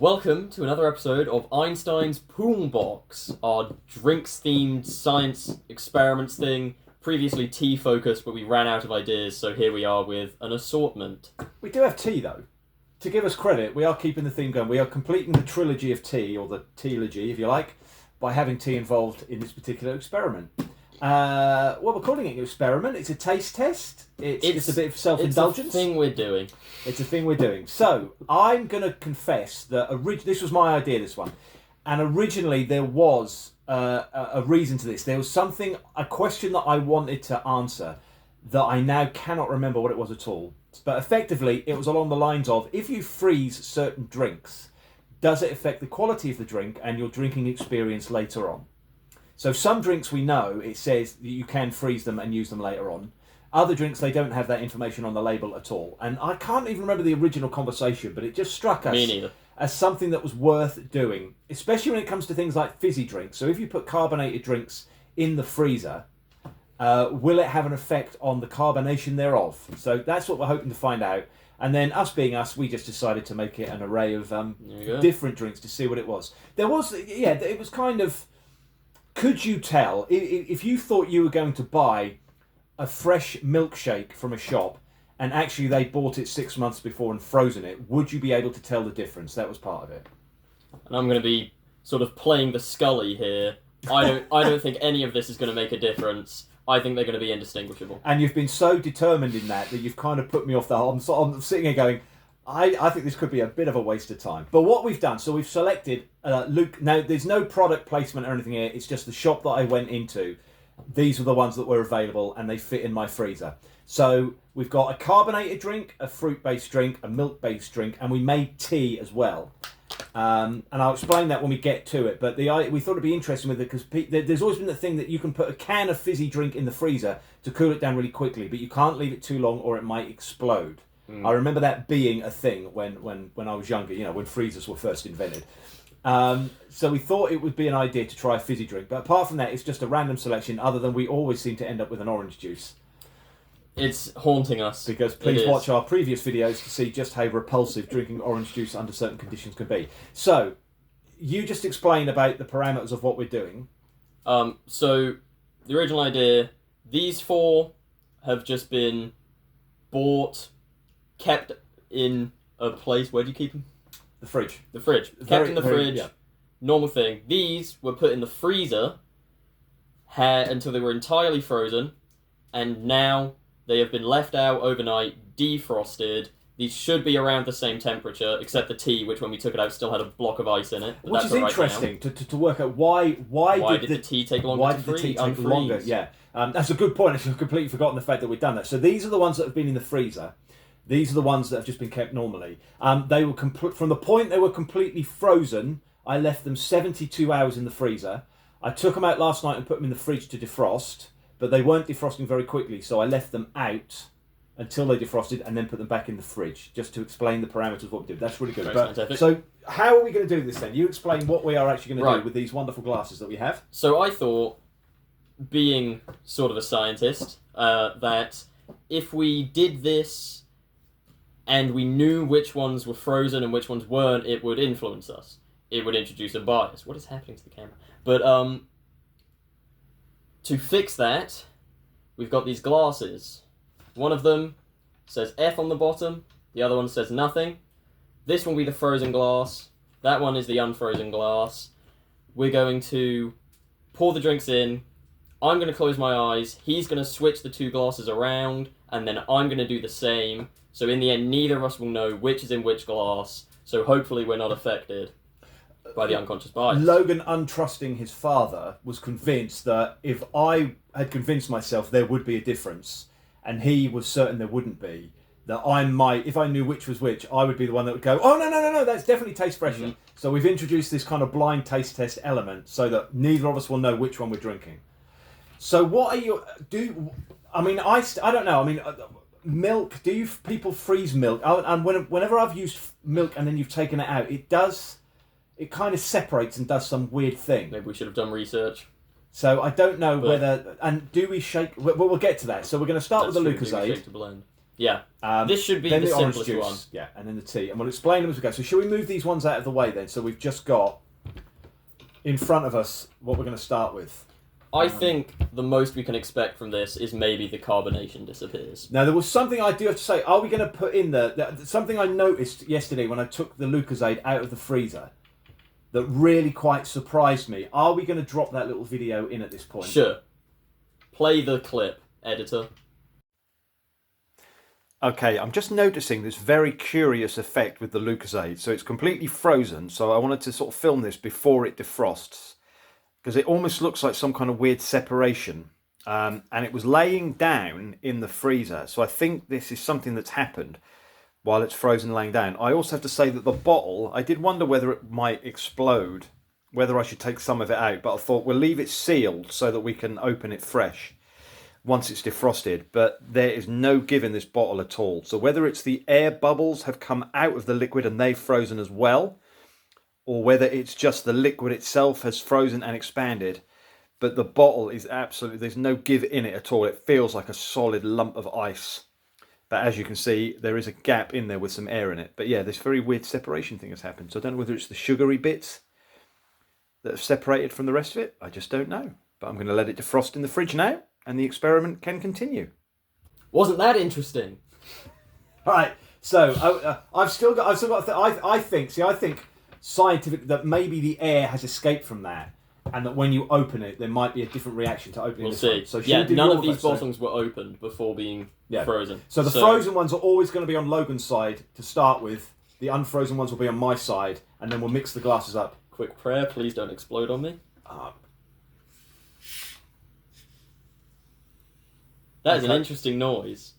Welcome to another episode of Einstein's Pool Box, our drinks-themed science experiments thing. Previously tea-focused, but we ran out of ideas, so here we are with an assortment. We do have tea, though. To give us credit, we are keeping the theme going. We are completing the trilogy of tea, or the tealogy, if you like, by having tea involved in this particular experiment. Well, we're calling it an experiment. It's a taste test. It's a bit of self-indulgence. It's a thing we're doing. It's a thing we're doing. So, I'm going to confess that this was my idea, this one. And originally there was a reason to this. There was a question that I wanted to answer that I now cannot remember what it was at all. But effectively, it was along the lines of, if you freeze certain drinks, does it affect the quality of the drink and your drinking experience later on? So some drinks we know, it says that you can freeze them and use them later on. Other drinks, they don't have that information on the label at all. And I can't even remember the original conversation, but it just struck us Me neither. as something that was worth doing, especially when it comes to things like fizzy drinks. So if you put carbonated drinks in the freezer, will it have an effect on the carbonation thereof? So that's what we're hoping to find out. And then us being us, we just decided to make it an array of different drinks to see what it was. It was kind of... Could you tell, if you thought you were going to buy a fresh milkshake from a shop and actually they bought it 6 months before and frozen it, would you be able to tell the difference? That was part of it. And I'm going to be sort of playing the Scully here. I don't think any of this is going to make a difference. I think they're going to be indistinguishable. And you've been so determined in that you've kind of put me off the whole... I'm sitting here going, I think this could be a bit of a waste of time. But what we've done, so we've selected Luke. Now, there's no product placement or anything here. It's just the shop that I went into. These were the ones that were available, and they fit in my freezer. So we've got a carbonated drink, a fruit-based drink, a milk-based drink, and we made tea as well. And I'll explain that when we get to it. But we thought it'd be interesting with it because there's always been the thing that you can put a can of fizzy drink in the freezer to cool it down really quickly, but you can't leave it too long or it might explode. I remember that being a thing when I was younger, when freezers were first invented. So we thought it would be an idea to try a fizzy drink. But apart from that, it's just a random selection, other than we always seem to end up with an orange juice. It's haunting us. Because please watch our previous videos to see just how repulsive drinking orange juice under certain conditions can be. So, you just explain about the parameters of what we're doing. So, the original idea, these four have just been bought... kept in a place. Where do you keep them? The fridge. The fridge. Kept in the fridge. Yeah. Normal thing. These were put in the freezer until they were entirely frozen, and now they have been left out overnight, defrosted. These should be around the same temperature, except the tea, which when we took it out still had a block of ice in it. Which is interesting to work out why did the tea take longer. Why did the tea take longer? Yeah, that's a good point. I've completely forgotten the fact that we've done that. So these are the ones that have been in the freezer. These are the ones that have just been kept normally. They were from the point they were completely frozen. I left them 72 hours in the freezer. I took them out last night and put them in the fridge to defrost, but they weren't defrosting very quickly, so I left them out until they defrosted and then put them back in the fridge, just to explain the parameters of what we did. That's really good. So how are we going to do this then? You explain what we are actually going to do with these wonderful glasses that we have. So I thought, being sort of a scientist, that if we did this and we knew which ones were frozen and which ones weren't, it would influence us. It would introduce a bias. What is happening to the camera? But to fix that, we've got these glasses. One of them says F on the bottom. The other one says nothing. This one will be the frozen glass. That one is the unfrozen glass. We're going to pour the drinks in. I'm going to close my eyes. He's going to switch the two glasses around, and then I'm going to do the same. So in the end, neither of us will know which is in which glass. So hopefully we're not affected by the unconscious bias. Logan, untrusting his father, was convinced that if I had convinced myself there would be a difference, and he was certain there wouldn't be, that if I knew which was which, I would be the one that would go, oh, no, that's definitely taste fresher. Mm-hmm. So we've introduced this kind of blind taste test element so that neither of us will know which one we're drinking. So what are you... I don't know. Milk, people freeze milk? And whenever I've used milk and then you've taken it out, it kind of separates and does some weird thing. Maybe we should have done research. So I don't know whether... And do we shake... We'll get to that. So we're going to start with the Lucozade. To blend. Yeah. This should be then the orange simplest juice, one. yeah, and then the tea. And we'll explain them as we go. So shall we move these ones out of the way then? So we've just got in front of us what we're going to start with. I think the most we can expect from this is maybe the carbonation disappears. Now, there was something I do have to say. Are we going to put in something I noticed yesterday when I took the Lucozade out of the freezer that really quite surprised me? Are we going to drop that little video in at this point? Sure. Play the clip, editor. Okay, I'm just noticing this very curious effect with the Lucozade. So it's completely frozen, so I wanted to sort of film this before it defrosts, because it almost looks like some kind of weird separation. And it was laying down in the freezer, so I think this is something that's happened while it's frozen laying down. I also have to say that the bottle, I did wonder whether it might explode, whether I should take some of it out, but I thought we'll leave it sealed so that we can open it fresh once it's defrosted. But there is no give in this bottle at all. So whether it's the air bubbles have come out of the liquid and they've frozen as well, or whether it's just the liquid itself has frozen and expanded, but the bottle is absolutely, there's no give in it at all. It feels like a solid lump of ice. But as you can see, there is a gap in there with some air in it. But yeah, this very weird separation thing has happened. So I don't know whether it's the sugary bits that have separated from the rest of it. I just don't know. But I'm going to let it defrost in the fridge now, and the experiment can continue. Wasn't that interesting? All right. So I've still got. I think scientific that maybe the air has escaped from that, and that when you open it, there might be a different reaction to opening We'll this see. one. So Yeah, none of these bottles were opened before being frozen. So the frozen ones are always going to be on Logan's side to start with. The unfrozen ones will be on my side, and then we'll mix the glasses up. Quick prayer, please don't explode on me. That is an interesting noise.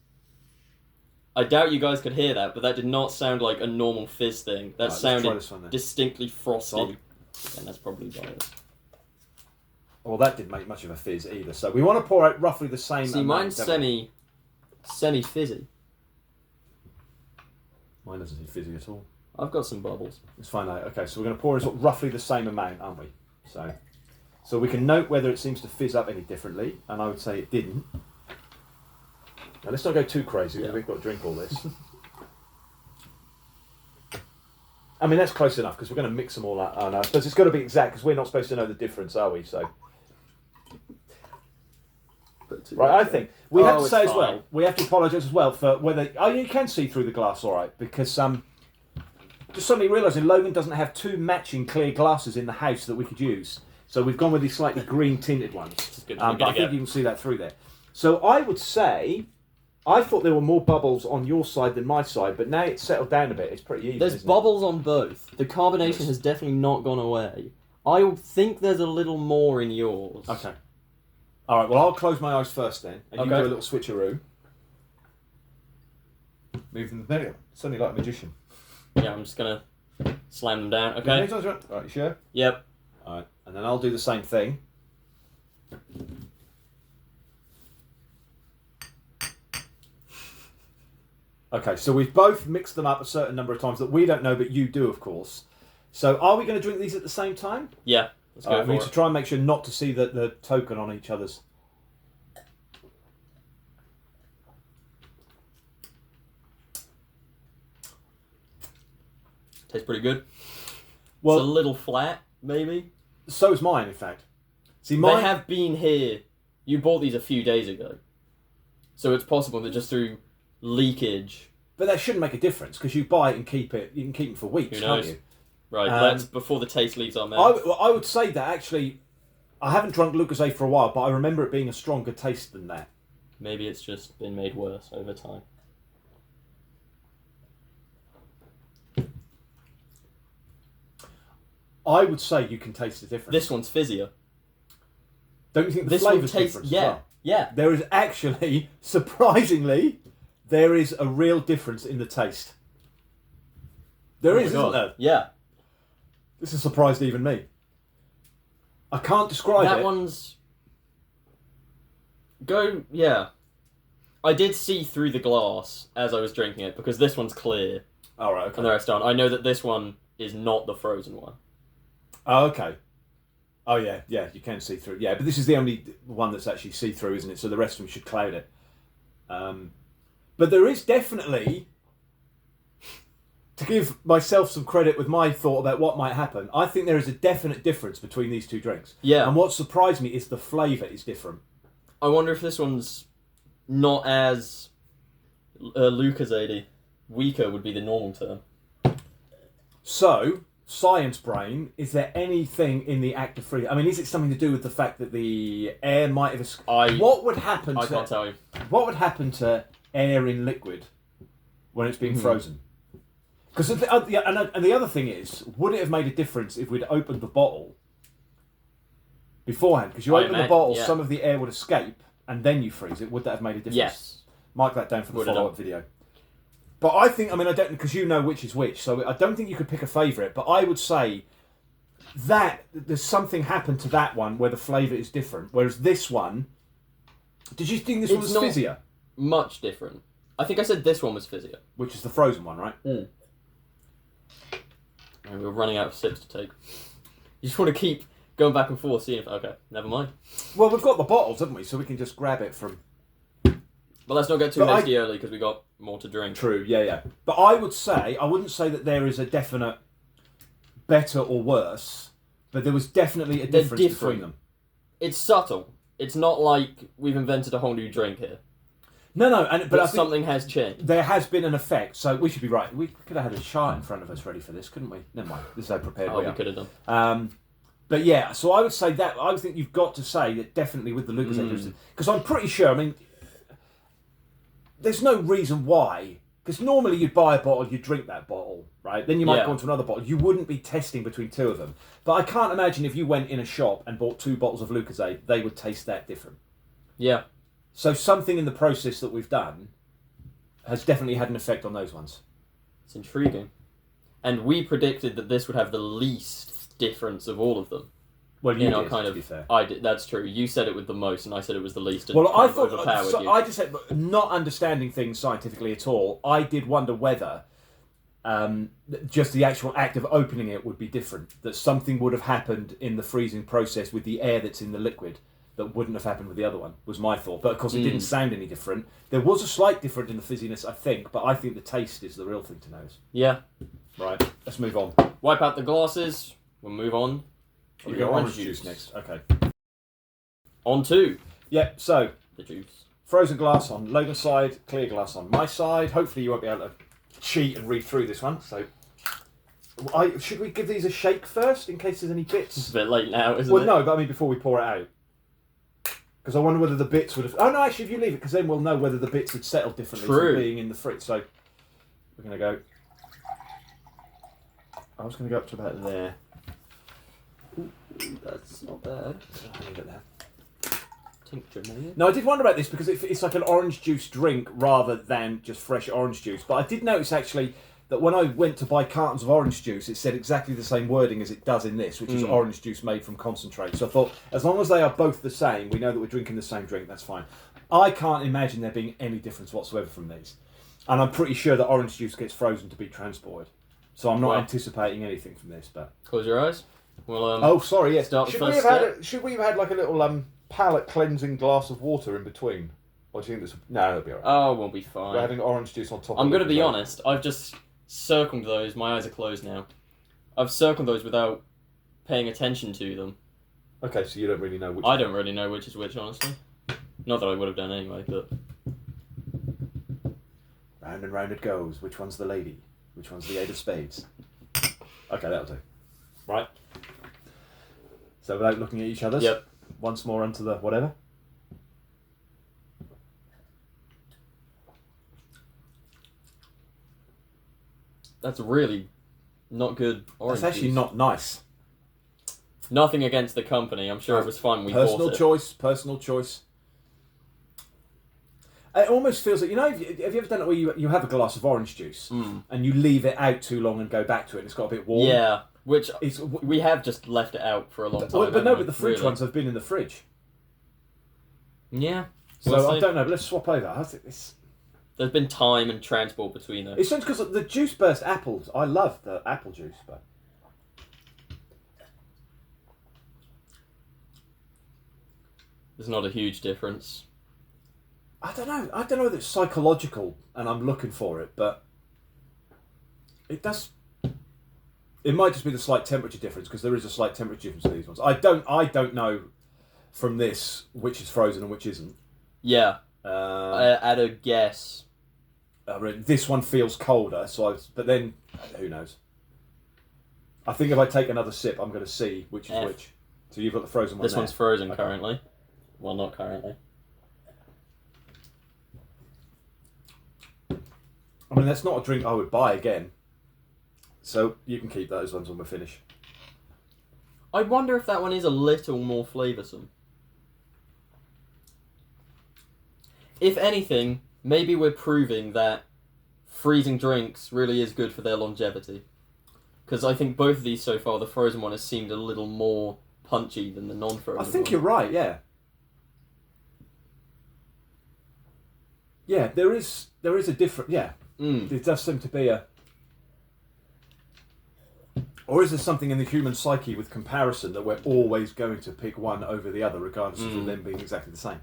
I doubt you guys could hear that, but that did not sound like a normal fizz thing. That sounded distinctly frosty. And that's probably why it is. Well, that didn't make much of a fizz either. So we want to pour out roughly the same amount. See, mine's semi-fizzy. Mine doesn't seem fizzy at all. I've got some bubbles. Let's find out. Okay, so we're going to pour in sort of roughly the same amount, aren't we? So we can note whether it seems to fizz up any differently, and I would say it didn't. Now let's not go too crazy, because we've got to drink all this. I mean, that's close enough, because we're going to mix them all out. Oh no, I suppose it's got to be exact, because we're not supposed to know the difference, are we? So, right, I think we have to say as well, we have to apologise as well for whether... Oh, you can see through the glass all right, because just suddenly realising Logan doesn't have two matching clear glasses in the house that we could use. So we've gone with these slightly green tinted ones. But I think you can see that through there. So I would say, I thought there were more bubbles on your side than my side, but now it's settled down a bit. It's pretty even. There's bubbles on both. The carbonation has definitely not gone away. I think there's a little more in yours. Okay. All right, well, I'll close my eyes first then, and you do a little switcheroo. Move them there. Suddenly like a magician. Yeah, I'm just going to slam them down. Okay. Right, you sure? Yep. All right, and then I'll do the same thing. Okay, so we've both mixed them up a certain number of times that we don't know, but you do, of course. So are we going to drink these at the same time? Yeah, let's go for we need it. to try and make sure not to see the token on each other's. Tastes pretty good. Well, it's a little flat, maybe. So is mine, in fact. See, mine... They have been here. You bought these a few days ago. So it's possible that just through leakage... But that shouldn't make a difference, because you buy it and keep it. You can keep them for weeks, can't you? Right, let's, before the taste leaves our mouth. I would say that, actually, I haven't drunk Lucozade for a while, but I remember it being a stronger taste than that. Maybe it's just been made worse over time. I would say you can taste the difference. This one's fizzier. Don't you think the flavour's different as well? Yeah. There is actually, surprisingly, there is a real difference in the taste. There is, isn't there? Yeah. This has surprised even me. I can't describe it. That one's... Yeah. I did see through the glass as I was drinking it, because this one's clear. All right, okay. And the rest aren't. I know that this one is not the frozen one. Oh, okay. Oh, yeah, you can see through. Yeah, but this is the only one that's actually see-through, isn't it? So the rest of them should cloud it. But there is definitely, to give myself some credit with my thought about what might happen, I think there is a definite difference between these two drinks. Yeah. And what surprised me is the flavour is different. I wonder if this one's not as Lucozade. Weaker would be the normal term. So, science brain, is there anything in the act of freezing? I mean, is it something to do with the fact that the air might have... What would happen I can't tell you. What would happen to air in liquid when it's being frozen? Because and the other thing is, would it have made a difference if we'd opened the bottle beforehand? Because you open the bottle, some of the air would escape, and then you freeze it. Would that have made a difference? Yes. Mark that down for the follow-up video. But I think, I don't, because you know which is which, so I don't think you could pick a favourite, but I would say that there's something happened to that one where the flavour is different, whereas this one, did you think this one was fizzier? Much different. I think I said this one was fizzier. Which is the frozen one, right? And we're running out of sips to take. You just want to keep going back and forth, seeing if... Okay, never mind. Well, we've got the bottles, haven't we? So we can just grab it from... But let's not get too hasty early, because we got more to drink. True, yeah. But I wouldn't say that there is a definite better or worse, but there was definitely a difference between them. It's subtle. It's not like we've invented a whole new drink here. No, but I think something has changed. There has been an effect, so we should be right. We could have had a chart in front of us ready for this, couldn't we? Never mind, this is how prepared we are. We could have done. But yeah, so I would say that, I would think you've got to say that definitely with the Lucozade, because I'm pretty sure, there's no reason why, because normally you'd buy a bottle, you'd drink that bottle, right? Then you might go into another bottle. You wouldn't be testing between two of them. But I can't imagine if you went in a shop and bought 2 bottles of Lucozade, they would taste that different. Yeah. So something in the process that we've done has definitely had an effect on those ones. It's intriguing. And we predicted that this would have the least difference of all of them. Well, you know, did, kind to of. be fair. I did. That's true. You said it with the most, and I said it was the least. And well, I thought. I just said, not understanding things scientifically at all. I did wonder whether just the actual act of opening it would be different. That something would have happened in the freezing process with the air that's in the liquid that wouldn't have happened with the other one. Was my thought. But of course, it didn't sound any different. There was a slight difference in the fizziness, I think. But I think the taste is the real thing to notice. Yeah. Right. Let's move on. Wipe out the glasses. We'll move on. We got orange juice next. Okay. On to. Yeah, so. The juice. Frozen glass on Logan's side, clear glass on my side. Hopefully you won't be able to cheat and read through this one. So, should we give these a shake first in case there's any bits? It's a bit late now, isn't Well, it? no, but before we pour it out. Because I wonder whether the bits would have... Oh, no, actually, if you leave it, because then we'll know whether the bits had settled differently from being in the fridge. So, we're going to go... I was going to go up to about there. That's not bad. Leave it there. Tincture, maybe? No, I did wonder about this because it's like an orange juice drink rather than just fresh orange juice. But I did notice actually that when I went to buy cartons of orange juice, it said exactly the same wording as it does in this, which is orange juice made from concentrate. So I thought, as long as they are both the same, we know that we're drinking the same drink, that's fine. I can't imagine there being any difference whatsoever from these. And I'm pretty sure that orange juice gets frozen to be transported. So I'm not anticipating anything from this. But close your eyes. We'll, oh, sorry, yes. Start the Should we first have step. should we have had like a little palate cleansing glass of water in between? Or do you think that's... No, that'll be alright. Oh, we'll be fine. We're having orange juice on top I'm of it. going to be honest. I've just circled those. My eyes are closed now. I've circled those without paying attention to them. Okay, so you don't really know which... I don't really know which is which, honestly. Not that I would have done anyway, but... Round and round it goes. Which one's the lady? Which one's the 8 of spades? Okay, that'll do. Right. So without looking at each other's? Yep. Once more onto the whatever. That's really not good orange That's actually juice. not nice. Nothing against the company. I'm sure it was fun when we bought it. Personal choice. It almost feels like, you know, have you ever done it where you have a glass of orange juice and you leave it out too long and go back to it and it's got a bit warm? Yeah, which we have just left it out for a long time. But no, but the fridge ones have been in the fridge. Yeah. So I don't know, but let's swap over. I think this... There's been time and transport between them. It's strange because the juice burst apples, I love the apple juice, but... There's not a huge difference. I don't know. I don't know whether it's psychological and I'm looking for it, but it does. It might just be the slight temperature difference because there is a slight temperature difference in these ones. I don't know from this which is frozen and which isn't. Yeah. At a guess. This one feels colder, but then who knows? I think if I take another sip, I'm going to see which is which. So you've got the frozen one. This there. one's frozen currently. Well, not currently. I mean, that's not a drink I would buy again. So you can keep those ones when we're finished. I wonder if that one is a little more flavoursome. If anything, maybe we're proving that freezing drinks really is good for their longevity. Because I think both of these so far, the frozen one has seemed a little more punchy than the non-frozen one. I think you're right, yeah. Yeah, there is a different, yeah. There does seem to be a... Or is there something in the human psyche with comparison that we're always going to pick one over the other, regardless of them being exactly the same?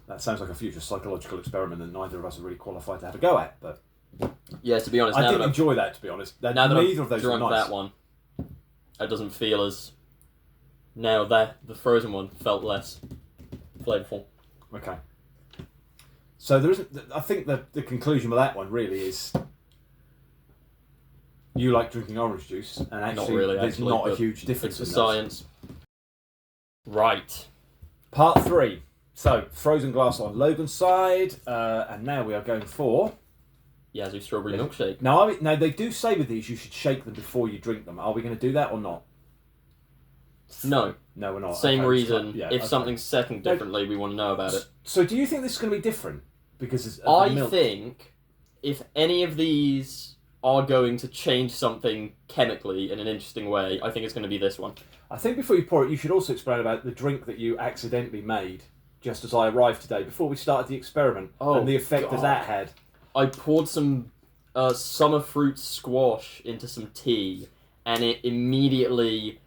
That sounds like a future psychological experiment that neither of us are really qualified to have a go at, but... Yeah, to be honest, I did enjoy that, to be honest. Now that neither I've of those drunk were nice. that one, it doesn't feel as... Now that the frozen one felt less flavourful. Okay. So there isn't... I think the conclusion with that one really is... You like drinking orange juice, and actually not really, there's not a huge difference it's in for those. science. Right. Part 3. So, frozen glass on Logan's side, and now we are going for... Yazoo strawberry milkshake. Now, they do say with these you should shake them before you drink them. Are we going to do that or not? No. No, we're not. Same Okay, reason. yeah, if okay. something's second differently, we want to know about it. So, do you think this is going to be different? Because I milk? think if any of these are going to change something chemically in an interesting way, I think it's going to be this one. I think before you pour it, you should also explain about the drink that you accidentally made just as I arrived today, before we started the experiment, and the effect that that had. I poured some summer fruit squash into some tea, and it immediately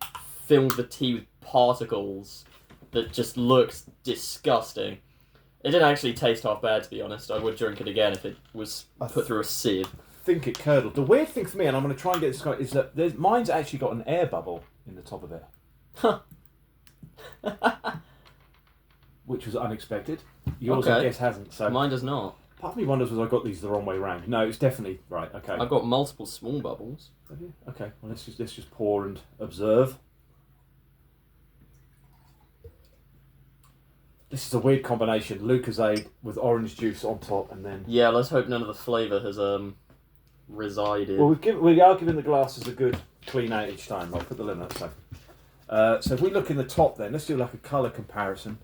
filled the tea with particles that just looked disgusting. It didn't actually taste half bad, to be honest. I would drink it again if it was put through a sieve. I think it curdled. The weird thing for me, and I'm going to try and get this right, is that mine's actually got an air bubble in the top of it. Huh. Which was unexpected. Yours, I guess, hasn't. So mine does not. Part of me wonders whether I got these the wrong way round. No, it's definitely right. Okay. I've got multiple small bubbles. Have you? Okay. Well, let's just pour and observe. This is a weird combination: Lucozade with orange juice on top, and then. Yeah, let's hope none of the flavour has resided. Well, we are giving the glasses a good clean out each time. I'll put the limit. So if we look in the top, then let's do like a colour comparison.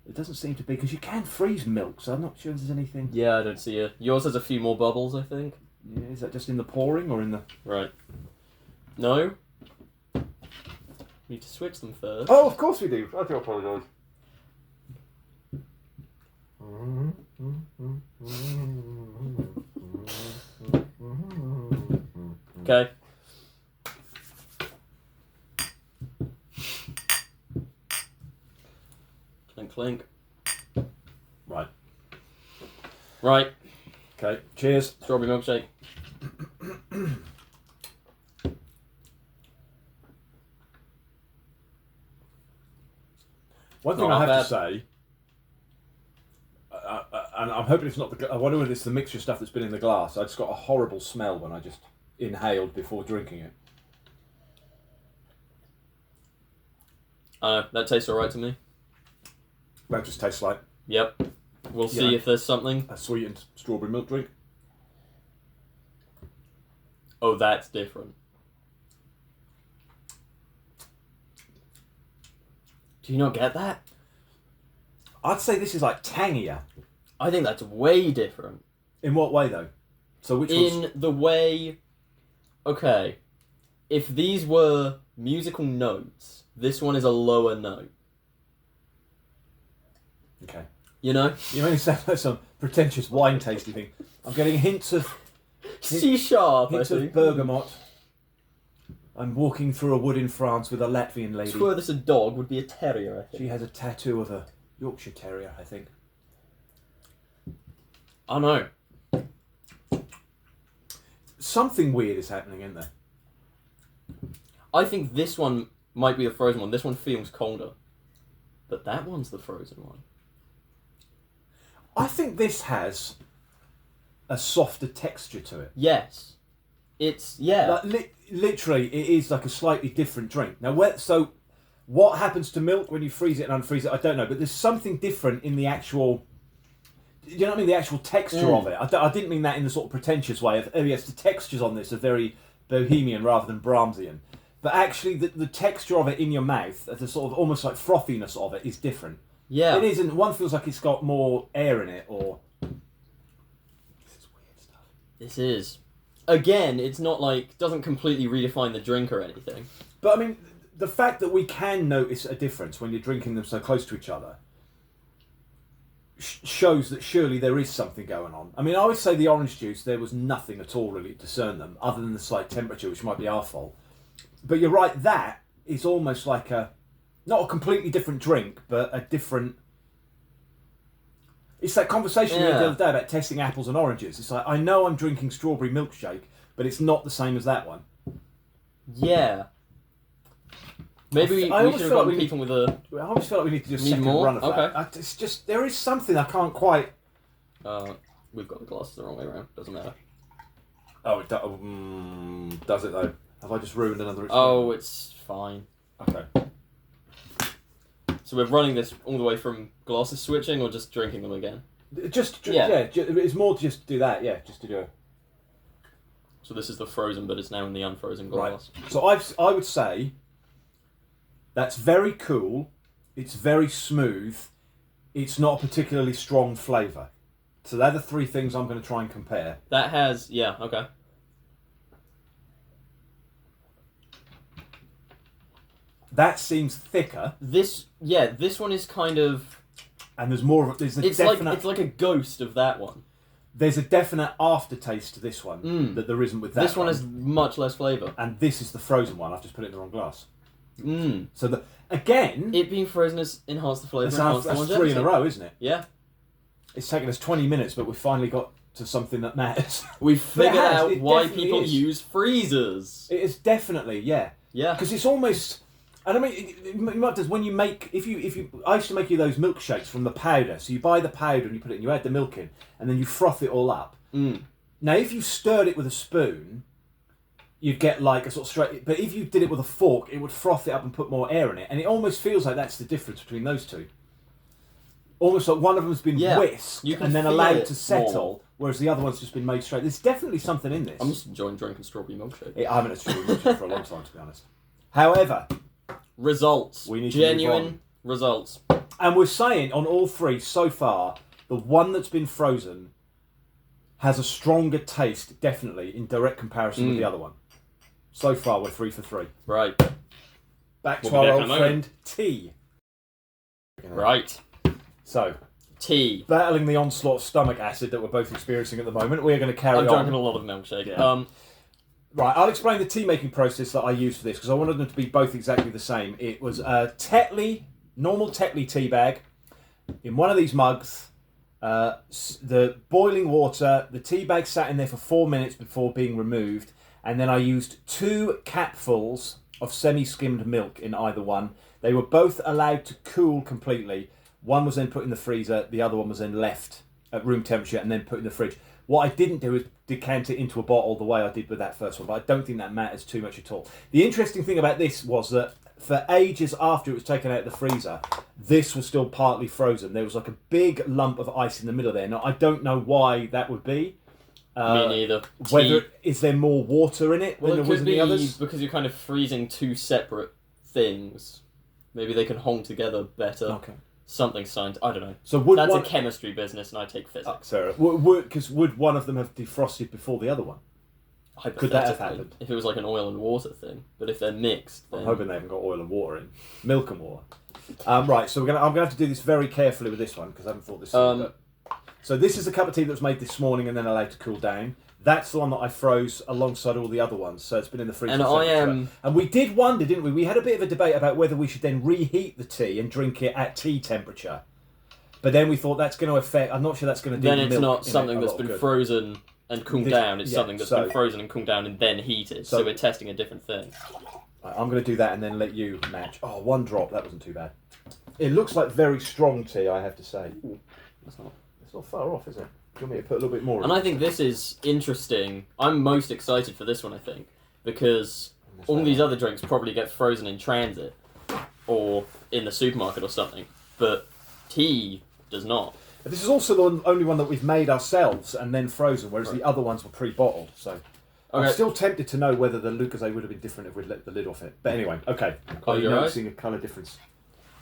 It doesn't seem to be, because you can freeze milk, so I'm not sure if there's anything... Yeah, I don't see it. Yours has a few more bubbles, I think. Yeah, is that just in the pouring, or in the... Right. No? We need to switch them first. Oh, of course we do. I do apologise. Okay. Clink, clink. Right. Right. Okay, cheers. Strawberry milkshake. One thing Not I have bad. to say, and I'm hoping it's not the... I wonder whether it's the mixture stuff that's been in the glass. I just got a horrible smell when I just inhaled before drinking it. That tastes alright to me. That just tastes like Yep. We'll see if there's something. a sweetened strawberry milk drink. Oh, that's different. Do you not get that? I'd say this is like tangier. I think that's way different. In what way, though? So which one's... In the way... Okay. If these were musical notes, this one is a lower note. Okay. You know? You may sound like some pretentious wine tasting thing. I'm getting hints of C sharp, I hints think. of bergamot. I'm walking through a wood in France with a Latvian lady. Were this a dog, would be a terrier, I think. She has a tattoo of a Yorkshire Terrier, I think. I know. Something weird is happening, isn't there? I think this one might be the frozen one. This one feels colder. But that one's the frozen one. I think this has a softer texture to it. Yes. It's, yeah. Like, literally, it is like a slightly different drink. Now, so what happens to milk when you freeze it and unfreeze it? I don't know, but there's something different in the actual. You know what I mean? The actual texture of it. I didn't mean that in the sort of pretentious way of, oh yes, the textures on this are very bohemian rather than Brahmsian. But actually, the texture of it in your mouth, the sort of almost like frothiness of it, is different. Yeah. It isn't. One feels like it's got more air in it, or. This is weird stuff. This is. Again, it's not like, doesn't completely redefine the drink or anything. But I mean, the fact that we can notice a difference when you're drinking them so close to each other shows that surely there is something going on. I mean, I would say the orange juice, there was nothing at all really to discern them, other than the slight temperature, which might be our fault. But you're right, that is almost like not a completely different drink, but a different. It's that conversation we had the other day about testing apples and oranges. It's like, I know I'm drinking strawberry milkshake, but it's not the same as that one. Yeah. Maybe we should have gotten people with a... I always feel like we need to do a Need second more? run of Okay. that. It's just, there is something I can't quite... We've got the glasses the wrong way around. Doesn't matter. Oh, it does it though? Have I just ruined another experience? Oh, it's fine. Okay. So we're running this all the way from glasses switching or just drinking them again? It's more just to do that, just to do it. So this is the frozen, but it's now in the unfrozen glass. Right. So I would say that's very cool, it's very smooth, it's not a particularly strong flavour. So they're the three things I'm going to try and compare. That has, yeah, okay. That seems thicker. This one is kind of... And there's more of there's a it's definite... it's like a ghost of that one. There's a definite aftertaste to this one that there isn't with that one. This one has much less flavour. And this is the frozen one. I've just put it in the wrong glass. Mm. So, again... It being frozen has enhanced the flavour. That's three in a row, isn't it? Yeah. It's taken us 20 minutes, but we've finally got to something that matters. We've figured out why definitely people is. use freezers. It is definitely, yeah. Yeah. Because it's almost... And I mean, it might when you make... I used to make you those milkshakes from the powder. So you buy the powder and you put it in, you add the milk in, and then you froth it all up. Mm. Now, if you stirred it with a spoon, you'd get like a sort of straight... But if you did it with a fork, it would froth it up and put more air in it. And it almost feels like that's the difference between those two. Almost like one of them's been whisked and then allowed to settle, more. whereas the other one's just been made straight. There's definitely something in this. I'm just enjoying drinking strawberry milkshake. I haven't had strawberry milkshake for a long time, to be honest. However... Results. We need to move Genuine results. And we're saying on all three so far, the one that's been frozen has a stronger taste, definitely, in direct comparison with the other one. So far, we're 3 for 3. Right. Back to We'll be our back in old a friend, moment. tea. Right. So, Tea. battling the onslaught of stomach acid that we're both experiencing at the moment, we're going to carry I've on. drunken a lot of milkshake. Yeah. Right, I'll explain the tea making process that I used for this because I wanted them to be both exactly the same. It was a normal Tetley tea bag in one of these mugs, the boiling water, the tea bag sat in there for 4 minutes before being removed, and then I used 2 capfuls of semi-skimmed milk in either one. They were both allowed to cool completely. One was then put in the freezer, the other one was then left at room temperature and then put in the fridge. What I didn't do is decant it into a bottle the way I did with that first one, but I don't think that matters too much at all. The interesting thing about this was that for ages after it was taken out of the freezer, this was still partly frozen. There was like a big lump of ice in the middle there. Now, I don't know why that would be. Me neither. Is there more water in it than there was in the others? Because you're kind of freezing 2 separate things. Maybe they can hold together better. Okay. Something science. I don't know. So that's a chemistry business, and I take physics. Fair enough. Would one of them have defrosted before the other one? Could that have happened? If it was like an oil and water thing, but if they're mixed, then... I'm hoping they haven't got oil and water in. Milk and water. Right, so I'm gonna have to do this very carefully with this one because I haven't thought this through. So this is a cup of tea that was made this morning and then allowed to cool down. That's the one that I froze alongside all the other ones, so it's been in the freezer. And we did wonder, didn't we? We had a bit of a debate about whether we should then reheat the tea and drink it at tea temperature. But then we thought that's going to affect. I'm not sure that's going to do. Then the it's milk not in something it a that's lot been of good. frozen and cooled down. It's something that's been frozen and cooled down and then heated. So we're testing a different thing. I'm going to do that and then let you match. Oh, 1 drop. That wasn't too bad. It looks like very strong tea, I have to say. Ooh, that's not. It's not far off, is it? Do you want me to put a little bit more in? And I think this is interesting. I'm most excited for this one, I think, because all these other drinks probably get frozen in transit or in the supermarket or something, but tea does not. This is also the only one that we've made ourselves and then frozen, whereas the other ones were pre-bottled. So I'm still tempted to know whether the Lucozade would have been different if we'd let the lid off it. But anyway, okay. Are you noticing a colour difference?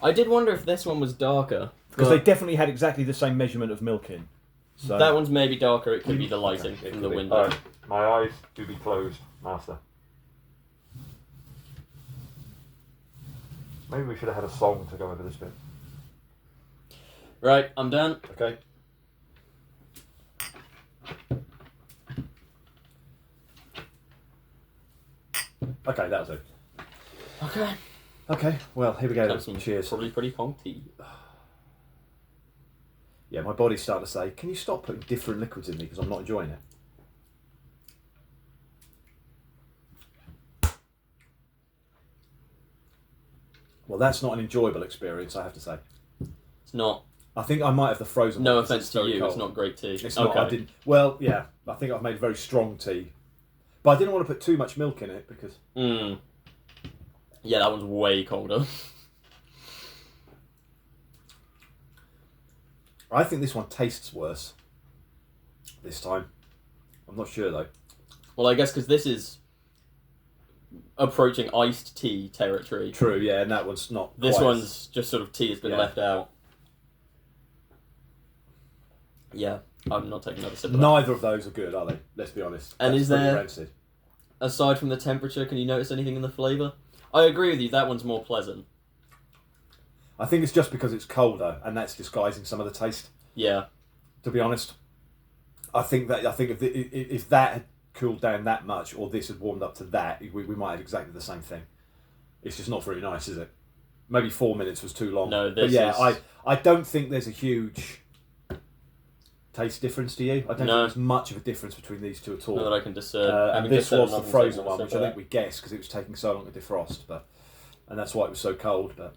I did wonder if this one was darker. Because they definitely had exactly the same measurement of milk in. So that one's maybe darker. It could be the lighting from the window. Right. My eyes do be closed, Master. Maybe we should have had a song to go over this bit. Right, I'm done. Okay. Okay, that was it. Okay. Okay, well, here we go. Some Cheers. Probably pretty hong tea. Yeah, my body's starting to say, can you stop putting different liquids in me because I'm not enjoying it? Well, that's not an enjoyable experience, I have to say. It's not. I think I might have the frozen No one. offence to you, it's not great tea. It's not. I didn't. Well, yeah, I think I've made very strong tea, but I didn't want to put too much milk in it because. Yeah, that one's way colder. I think this one tastes worse. This time, I'm not sure though. Well, I guess because this is approaching iced tea territory. True, yeah, and that one's not. This one's just sort of tea has been left out. Yeah, I'm not taking another sip of that. Neither of those are good, are they? Let's be honest. And That's is there, rancid. aside from the temperature, can you notice anything in the flavour? I agree with you, that one's more pleasant. I think it's just because it's colder, and that's disguising some of the taste. Yeah. To be honest, I think if that had cooled down that much, or this had warmed up to that, we might have exactly the same thing. It's just not very nice, is it? Maybe 4 minutes was too long. No, but yeah, I don't think there's a huge taste difference to you. I don't think there's much of a difference between these two at all. Not that I can discern. And this was the frozen one, which I think we guessed because it was taking so long to defrost, and that's why it was so cold. But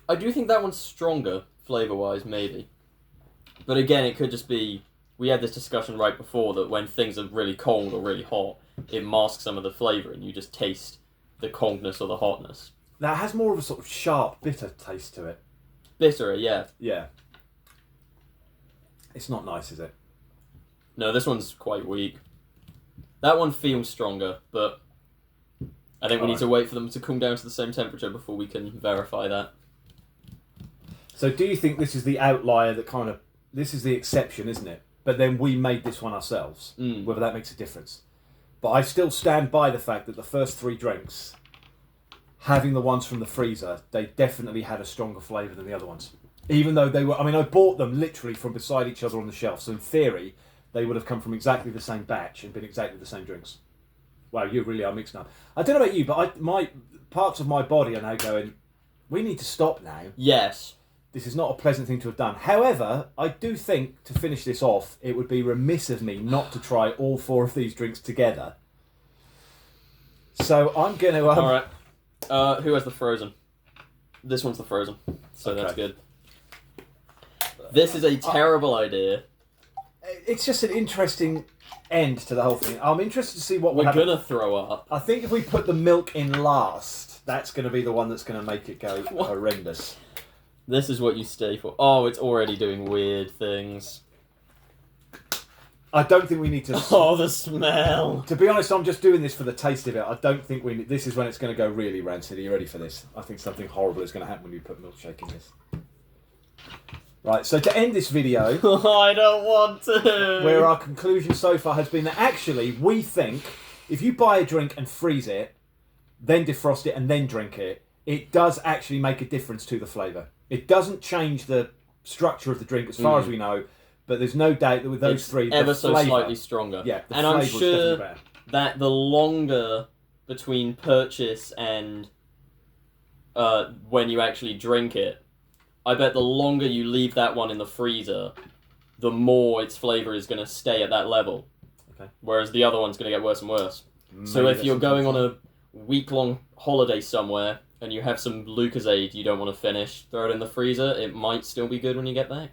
I do think that one's stronger, flavour-wise, maybe. But again, it could just be... We had this discussion right before that when things are really cold or really hot, it masks some of the flavour and you just taste the coldness or the hotness. that has more of a sort of sharp, bitter taste to it. Bitterer, yeah. Yeah. It's not nice, is it? No, this one's quite weak. That one feels stronger, but I think we need to wait for them to cool down to the same temperature before we can verify that. So do you think this is the outlier that kind of... This is the exception, isn't it? But then we made this one ourselves, whether that makes a difference. But I still stand by the fact that the first three drinks, having the ones from the freezer, they definitely had a stronger flavour than the other ones. Even though they were... I mean, I bought them literally from beside each other on the shelf, so in theory, they would have come from exactly the same batch and been exactly the same drinks. Wow, you really are mixing up. I don't know about you, but my parts of my body are now going, we need to stop now. Yes. This is not a pleasant thing to have done. However, I do think, to finish this off, it would be remiss of me not to try all four of these drinks together. So I'm going to... Alright. Who has the frozen? This one's the frozen. So Okay. that's good. This is a terrible idea. It's just an interesting end to the whole thing. I'm interested to see what will We're happen. gonna throw up. I think if we put the milk in last, that's going to be the one that's going to make it go horrendous. This is what you stay for. Oh, it's already doing weird things. I don't think we need to... Oh, the smell. To be honest, I'm just doing this for the taste of it. I don't think we... This is when it's going to go really rancid. Are you ready for this? I think something horrible is going to happen when you put milkshake in this. Right, so to end this video... I don't want to. where our conclusion so far has been that actually, we think, if you buy a drink and freeze it, then defrost it and then drink it, it does actually make a difference to the flavour. It doesn't change the structure of the drink as far as we know, but there's no doubt that with those It's three, ever the so flavour, slightly stronger. Yeah, the and I'm flavour is definitely sure better. that the longer between purchase and when you actually drink it. I bet the longer you leave that one in the freezer, the more its flavour is going to stay at that level. Okay. Whereas the other one's going to get worse and worse. So Maybe if that's you're going on something. a week-long holiday somewhere and you have some Lucozade you don't want to finish, throw it in the freezer, it might still be good when you get back.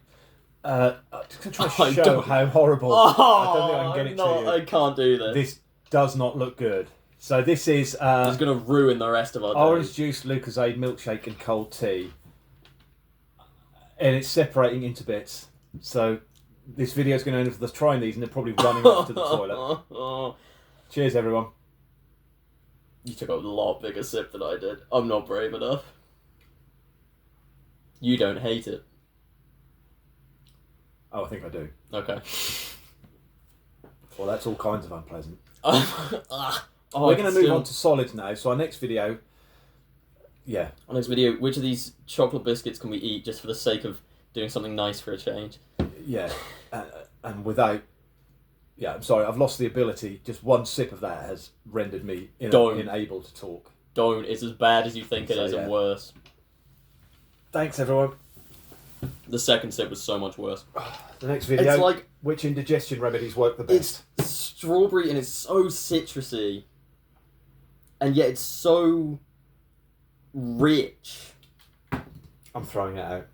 I'm just going to try I to show don't- how horrible. I don't think I can get it to you. I can't do this. This does not look good. So this is It's going to ruin the rest of our orange days. juice, Lucozade, milkshake, and cold tea, and it's separating into bits. So this video is going to end with us trying these, and they're probably running off to the toilet. Cheers, everyone. You took a lot bigger sip than I did. I'm not brave enough. You don't hate it. Oh, I think I do. Okay. Well, that's all kinds of unpleasant. Oh, We're going to move still- on to solids now. So our next video, yeah, Our next video, which of these chocolate biscuits can we eat just for the sake of doing something nice for a change? yeah, and without, yeah, I'm sorry, I've lost the ability. Just one sip of that has rendered me Don't. unable to talk. Don't. It's as bad as you think it So, is yeah. and worse. Thanks, everyone. The second sip was so much worse. The next video, It's like which indigestion remedies work the best? it's strawberry and it's so citrusy, and yet it's so rich. I'm throwing it out.